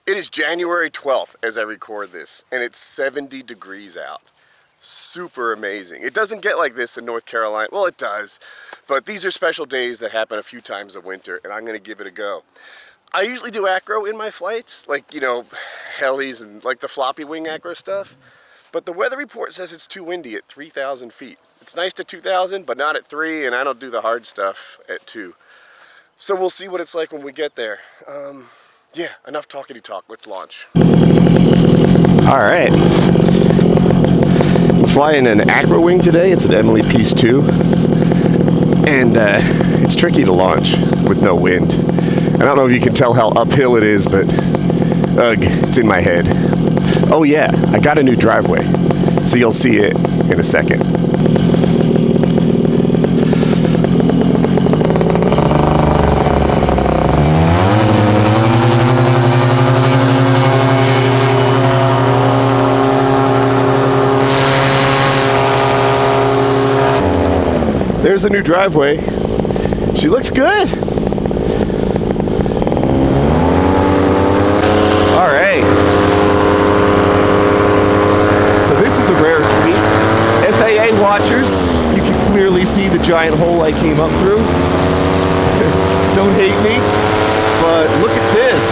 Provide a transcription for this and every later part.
It is January 12th as I record this, and it's 70 degrees out. Super amazing. It doesn't get like this in North Carolina. Well, it does, but these are special days that happen a few times a winter, and I'm going to give it a go. I usually do acro in my flights, like, you know, helis and like the floppy wing acro stuff, but the weather report says it's too windy at 3,000 feet. It's nice at 2,000, but not at 3, and I don't do the hard stuff at 2. So we'll see what it's like when we get there. Yeah, enough talkity talk. Let's launch. All right. I'm flying an acro wing today. It's an Emily Piece 2. And it's tricky to launch with no wind. I don't know if you can tell how uphill it is, but ugh, it's in my head. Oh yeah, I got a new driveway. So you'll see it in a second. There's the new driveway. She looks good. All right. So this is a rare treat. FAA watchers, you can clearly see the giant hole I came up through. Don't hate me, but look at this.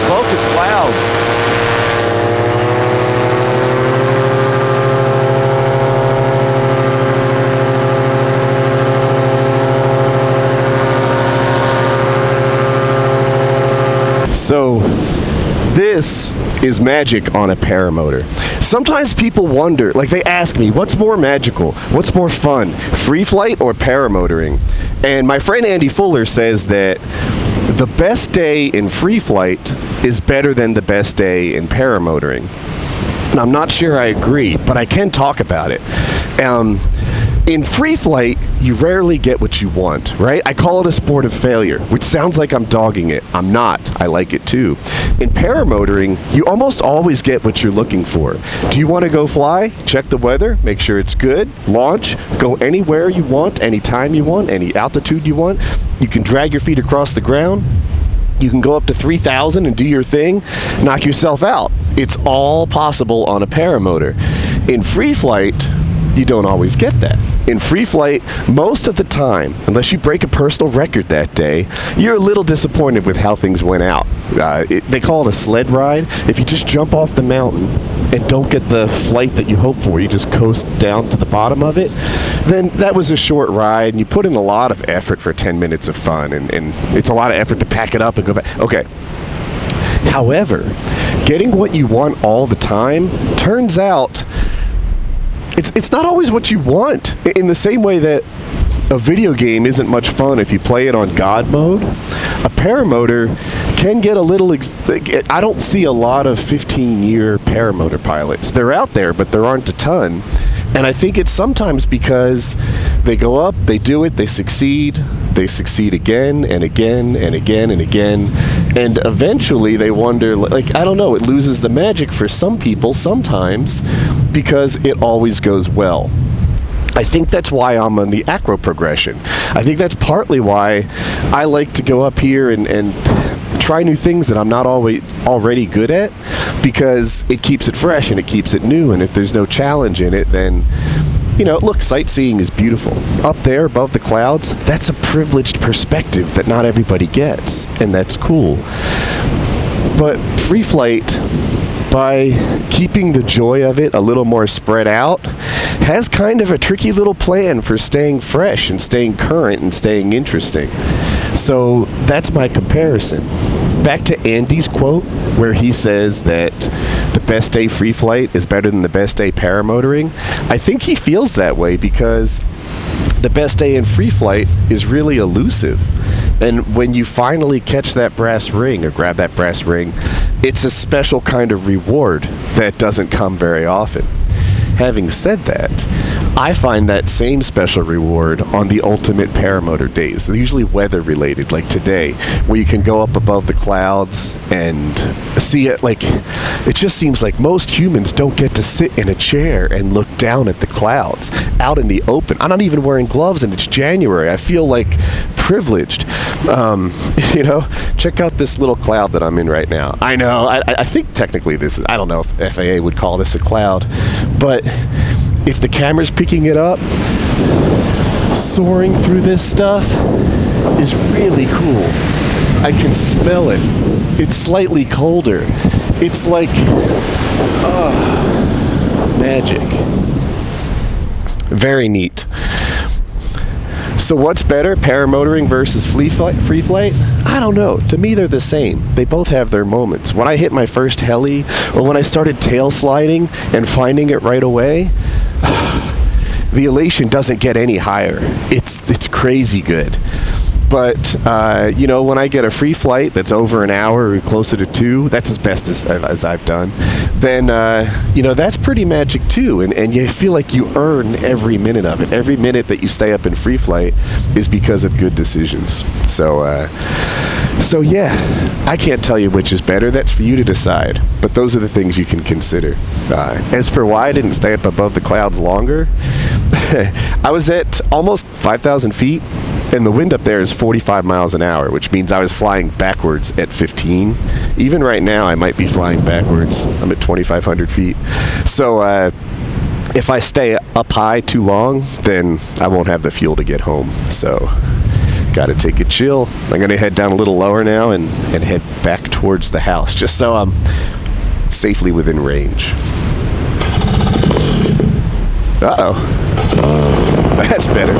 Above the clouds. So this is magic on a paramotor. Sometimes people wonder, like they ask me, what's more magical? What's more fun? Free flight or paramotoring? And my friend Andy Fuller says that the best day in free flight is better than the best day in paramotoring. And I'm not sure I agree, but I can talk about it. In free flight, you rarely get what you want, right? I call it a sport of failure, which sounds like I'm dogging it. I'm not. I like it too. In paramotoring, you almost always get what you're looking for. Do you want to go fly? Check the weather, make sure it's good, launch, go anywhere you want, anytime you want, any altitude you want. You can drag your feet across the ground. You can go up to 3,000 and do your thing, knock yourself out. It's all possible on a paramotor. In free flight, you don't always get that. In free flight, most of the time, unless you break a personal record that day, you're a little disappointed with how things went out. They call it a sled ride. If you just jump off the mountain and don't get the flight that you hope for, you just coast down to the bottom of it, then that was a short ride, and you put in a lot of effort for 10 minutes of fun, and it's a lot of effort to pack it up and go back. Okay. However, getting what you want all the time turns out it's not always what you want. In the same way that a video game isn't much fun if you play it on God mode, a paramotor can get a little... I don't see a lot of 15-year paramotor pilots. They're out there, but there aren't a ton. And I think it's sometimes because they go up, they do it, they succeed again and again and again and again, and eventually they wonder, like, I don't know, it loses the magic for some people sometimes because it always goes well. I think that's why I'm on the acro progression. I think that's partly why I like to go up here and try new things that I'm not already good at, because it keeps it fresh and it keeps it new, and if there's no challenge in it, then, you know, look, sightseeing is beautiful. Up there above the clouds, that's a privileged perspective that not everybody gets, and that's cool. But free flight, by keeping the joy of it a little more spread out, has kind of a tricky little plan for staying fresh and staying current and staying interesting. So that's my comparison. Back to Andy's quote, where he says that the best day free flight is better than the best day paramotoring. I think he feels that way because the best day in free flight is really elusive. And when you finally catch that brass ring or grab that brass ring, it's a special kind of reward that doesn't come very often. having said that, I find that same special reward on the ultimate paramotor days. They're usually weather related, like today, where you can go up above the clouds and see it. Like, it just seems like most humans don't get to sit in a chair and look down at the clouds out in the open. I'm not even wearing gloves and it's January. I feel like privileged. You know, check out this little cloud that I'm in right now. I know, I think technically this is, I don't know if FAA would call this a cloud, but if the camera's picking it up, soaring through this stuff is really cool. I can smell it. It's slightly colder. It's like, magic. Very neat. So what's better, paramotoring versus free flight? I don't know. To me, they're the same. They both have their moments. When I hit my first heli, or when I started tail sliding and finding it right away, the elation doesn't get any higher. It's crazy good. But, you know, when I get a free flight that's over an hour or closer to 2, that's as best as I've done, then, you know, that's pretty magic too. And you feel like you earn every minute of it. Every minute that you stay up in free flight is because of good decisions. So yeah, I can't tell you which is better. That's for you to decide. But those are the things you can consider. As for why I didn't stay up above the clouds longer, I was at almost 5,000 feet. And the wind up there is 45 miles an hour, which means I was flying backwards at 15. Even right now, I might be flying backwards. I'm at 2,500 feet. So if I stay up high too long, then I won't have the fuel to get home. So got to take it chill. I'm going to head down a little lower now and head back towards the house, just so I'm safely within range. Uh-oh. That's better.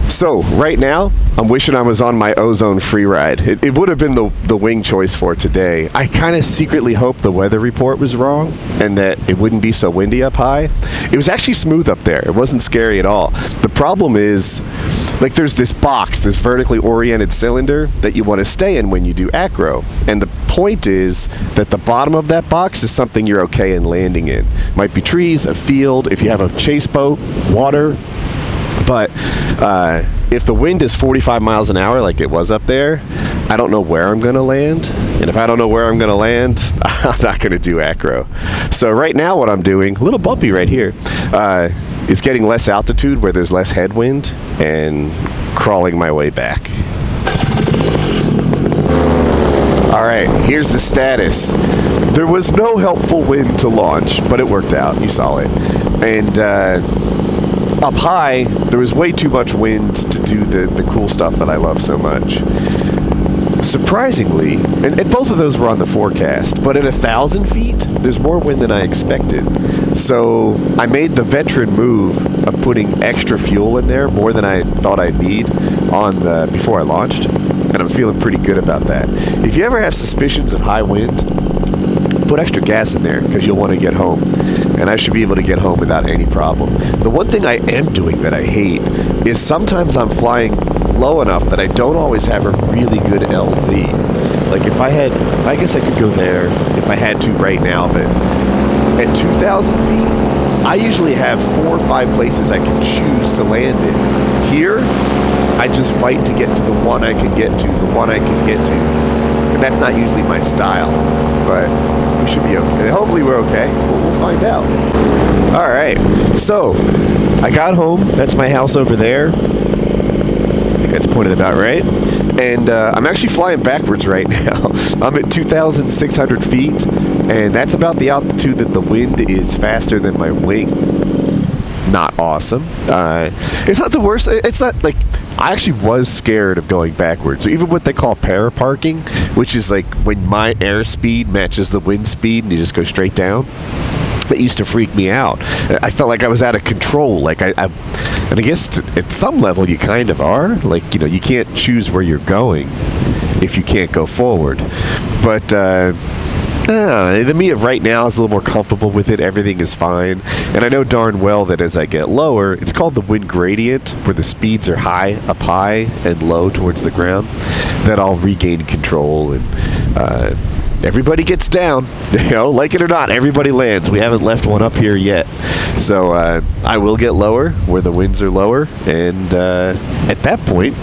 So right now I'm wishing I was on my ozone free ride. It would have been the wing choice for today. I kind of secretly hoped the weather report was wrong and that it wouldn't be so windy up high. It was actually smooth up there. It wasn't scary at all. The problem is, like, there's this box, this vertically oriented cylinder that you want to stay in when you do acro. And the point is that the bottom of that box is something you're okay in landing in. Might be trees, a field, if you have a chase boat, water. But if the wind is 45 miles an hour like it was up there, I don't know where I'm going to land. And if I don't know where I'm going to land, I'm not going to do acro. So right now what I'm doing, a little bumpy right here, is getting less altitude where there's less headwind and crawling my way back. All right, here's the status. There was no helpful wind to launch, but it worked out. You saw it. And up high, there was way too much wind to do the cool stuff that I love so much. Surprisingly, and both of those were on the forecast, but at 1,000 feet, there's more wind than I expected. So I made the veteran move of putting extra fuel in there, more than I thought I'd need, before I launched, and I'm feeling pretty good about that. If you ever have suspicions of high wind, put extra gas in there, because you'll want to get home. And I should be able to get home without any problem. The one thing I am doing that I hate is sometimes I'm flying low enough that I don't always have a really good LZ. Like if I guess I could go there if I had to right now, but at 2,000 feet, I usually have 4 or 5 places I can choose to land in. Here, I just fight to get to the one I can get to, And that's not usually my style, but we should be okay. Hopefully we're okay. We'll find out. All right, so I got home. That's my house over there. I think that's pointed about right. And I'm actually flying backwards right now. I'm at 2,600 feet, and that's about the altitude that the wind is faster than my wing. Not awesome. It's not the worst. It's not like, I actually was scared of going backwards. So even what they call paraparking, which is like when my airspeed matches the wind speed and you just go straight down, that used to freak me out. I felt like I was out of control. Like and I guess at some level you kind of are. Like, you know, you can't choose where you're going if you can't go forward. But the me of right now is a little more comfortable with it. Everything is fine. And I know darn well that as I get lower, it's called the wind gradient, where the speeds are up high and low towards the ground, that I'll regain control and everybody gets down. You know, like it or not, everybody lands. We haven't left one up here yet. So I will get lower where the winds are lower, and at that point,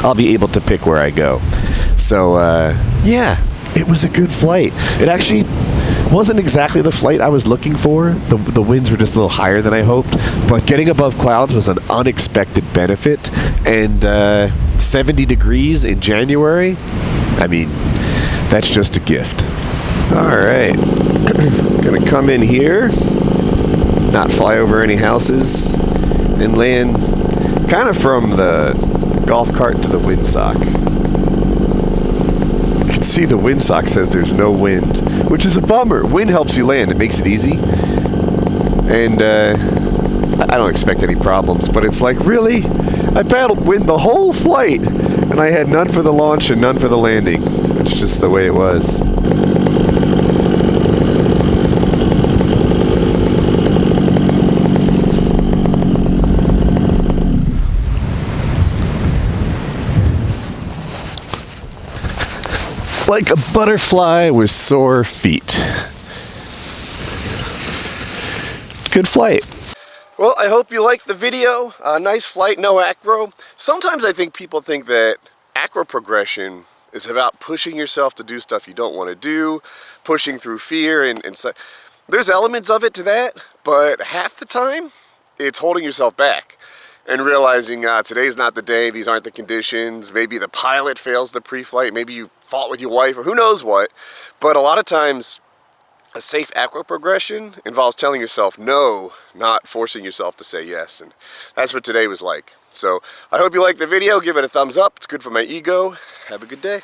I'll be able to pick where I go. So yeah, it was a good flight. It actually wasn't exactly the flight I was looking for. The winds were just a little higher than I hoped, but getting above clouds was an unexpected benefit. And 70 degrees in January, I mean, that's just a gift. All right, gonna come in here, not fly over any houses, and land kind of from the golf cart to the windsock. You can see the windsock says there's no wind, which is a bummer. Wind helps you land, it makes it easy. And I don't expect any problems, but it's like, really? I battled wind the whole flight, and I had none for the launch and none for the landing. It's just the way it was. Like a butterfly with sore feet. Good flight. Well, I hope you liked the video. Nice flight, no acro. Sometimes I think people think that acro progression is about pushing yourself to do stuff you don't want to do, pushing through fear, and so there's elements of it to that, but half the time it's holding yourself back and realizing today's not the day, these aren't the conditions, maybe the pilot fails the pre-flight, maybe you fought with your wife, or who knows what. But a lot of times a safe acro progression involves telling yourself no, not forcing yourself to say yes, and that's what today was like. So I hope you liked the video. Give it a thumbs up. It's good for my ego. Have a good day.